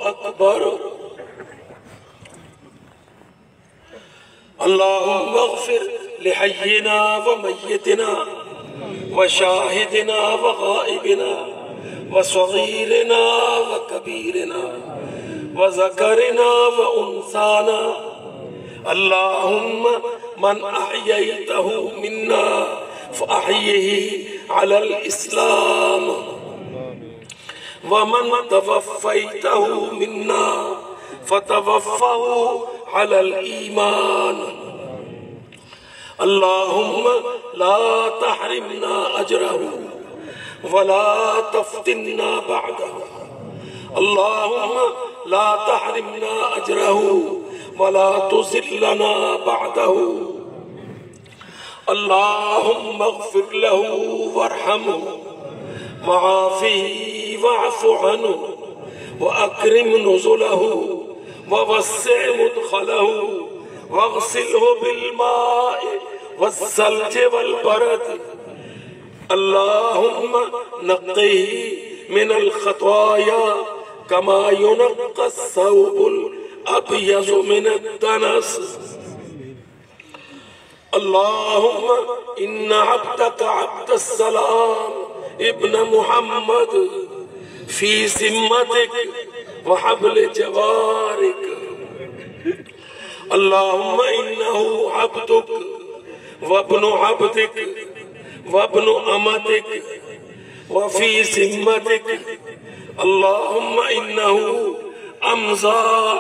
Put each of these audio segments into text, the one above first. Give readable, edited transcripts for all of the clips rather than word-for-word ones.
اکبر۔ اللہم اغفر لحینا ومیتنا وشاہدنا وغائبنا وصغیرنا وکبیرنا وذکرنا وانثانا۔ اللہم من احییتہ منا فاحیہ علی الاسلام ومن توفیتہ منا فتوفہ علی الایمان۔ اللہم لا تحرمنا اجرہ ولا تفتنا بعدہ۔ اللہم لا تحرمنا اجرہ ولا تذلنا بعدہ۔ اللہم اغفر له وارحمه وعافه واعف عنه واکرم نزله ووسع مدخله واغسله بالماء والثلج والبرد۔ اللہم نقه من الخطايا كما ينقى الثوب الأبيض من الدنس۔ اللہم ان عبدك عبد السلام ابن محمد في ذمتك وحبل جوارك۔ اللہم انه عبدك وابن عبدك وابن امتك وفي ذمتك۔ اللہم انه امضى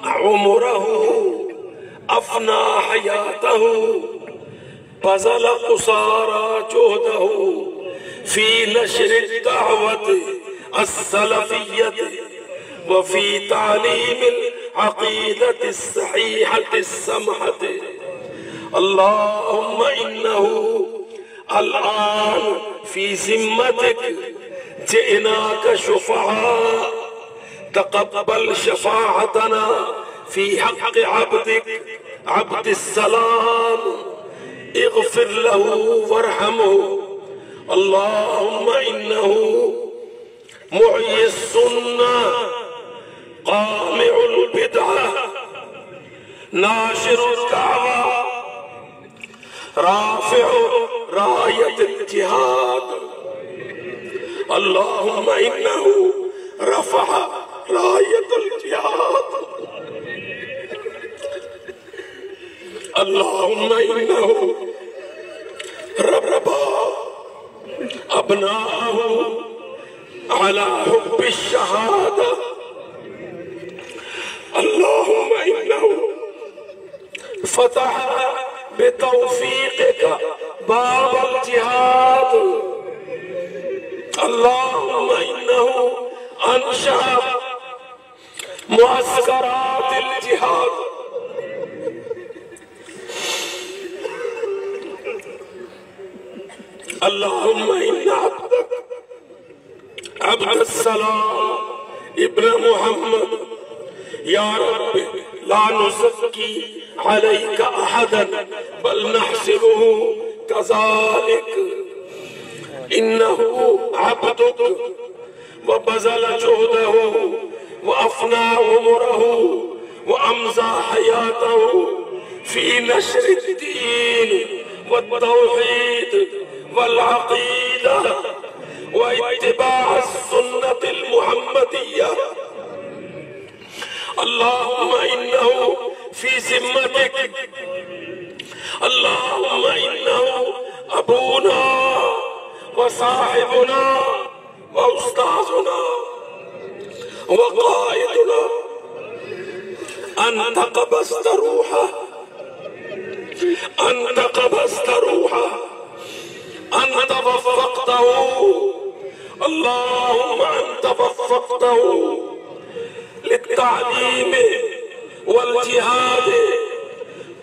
عمره افنى حياته بذل قصارى جهده في نشر الدعوة السلفية وفي تعليم العقيدة الصحيحة السمحة۔ اللهم إنه الآن في ذمتك جئناك شفعاء، تقبل شفاعتنا في حق عبدك عبد السلام، اغفر له وارحمه۔ اللهم إنه محيي السنة قامع البدعة ناشر الدعوة رافع راية الجهاد۔ اللهم إنه رفع راية الجهاد۔ اللهم إنه ربى أبناءه على حب الشهادة۔ اللهم إنه فتح بتوفيقك باب الجهاد۔ اللهم إنه أنشأ معسكرات الجهاد۔ اللهم إن عبدك عبد السلام ابن محمد يا رب لا نزكي عليك أحدا بل نحسبه كذلك، إنه عبدك وبذل جهده وأفنى عمره وأمضى حياته في نشر الدين والتوحيد والعقيدة واتباع السنة المحمدية۔ اللهم إنه في ذمتك، اللهم إنه أبونا وصاحبنا وأستاذنا وقائدنا، أنت قبضت روحه، أنت قبضت روحه، أنت وفقته۔ اللهم أنت وفقته للتعليم والجهاد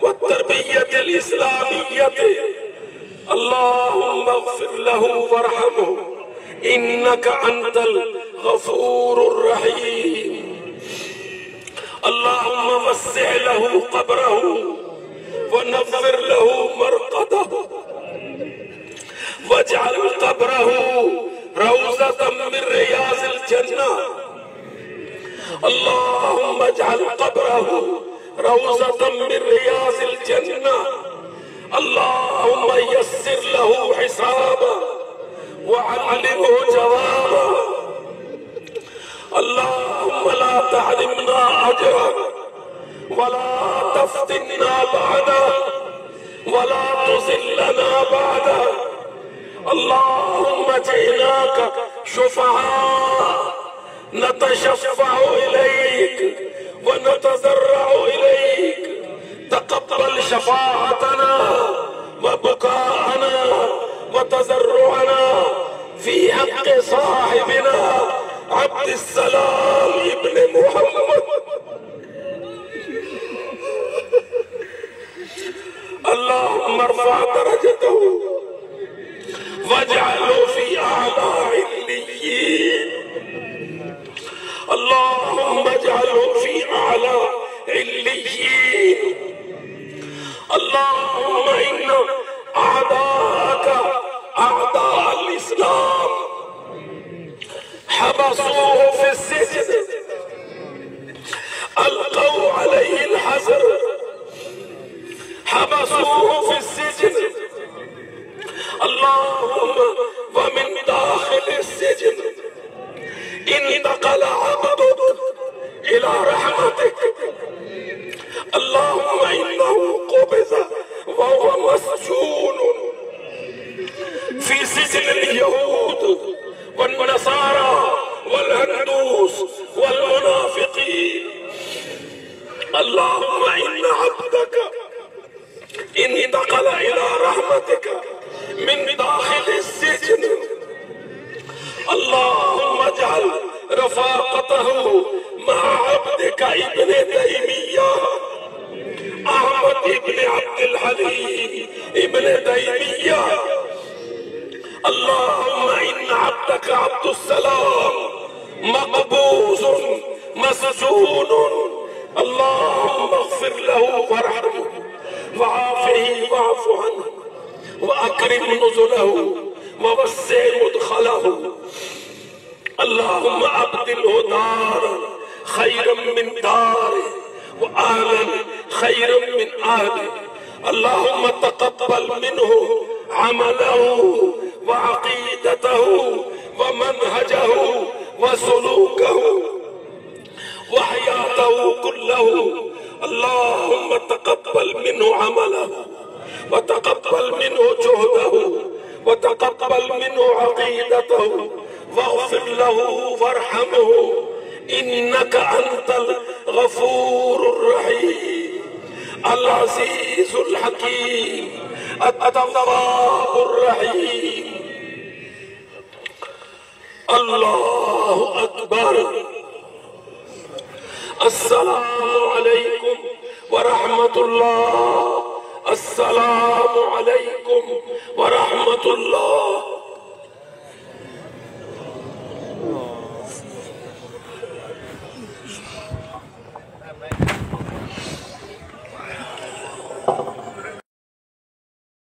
والتربية الإسلامية۔ اللهم اغفر له وارحمه إنك أنت الغفور الرحيم۔ اللهم وسع له قبره ونفر له مرقده واجعل قبره روضة من رياض الجنة۔ اللهم اجعل قبره روضة من رياض الجنة. اللهم يسر له حسابه وعلمه جوابه. اللهم لا تحرمنا أجره ولا تفتنا بعده ولا تذلنا بعده. اللهم جئناك شفعاء نتشفع إليك ونتضرع إليك. تقبل شفاعتنا وبكاءنا وتضرعنا في حق صاحبنا عبد السلام ابن محمد. اللهم ارفع درجته واجعله في أعلى عليين. اللهم اجعله في أعلى عليين. اللهم إن أعداءك أعداء الإسلام حبسوه في السجن، ألقوا عليه الحجر، حبسوه في السجن. اللهم ومن داخل السجن انتقل عبدك إلى رحمتك. اللهم إنه قبض وهو مسجون في سجن اليهود والنصارى والهندوس والمنافقين. اللهم إن عبدك انتقل إلى رحمتك من داخل السجن. اللهم اجعل رفاقته مع عبدك ابن تيمية أحمد ابن عبد الحليم ابن تيمية. اللهم إن عبدك عبد السلام مقبوض مسجون. اللهم اغفر له وارحمه وعافه واعف عنه وأكرم نزله ووسع مدخله. اللهم أبدله دارا خيرا من داره وأهلا خيرا من أهله. اللهم تقبل منه عمله وعقيدته ومنهجه وسلوكه وحياته كله. اللهم تقبل منه عمله وتقبل منه جهده وتقبل منه عقيدته واغفر له وارحمه. إنك أنت الغفور الرحيم العزيز الحكيم التواب الرحيم. الله أكبر. السلام عليكم ورحمة الله. السلام عليكم ورحمة الله.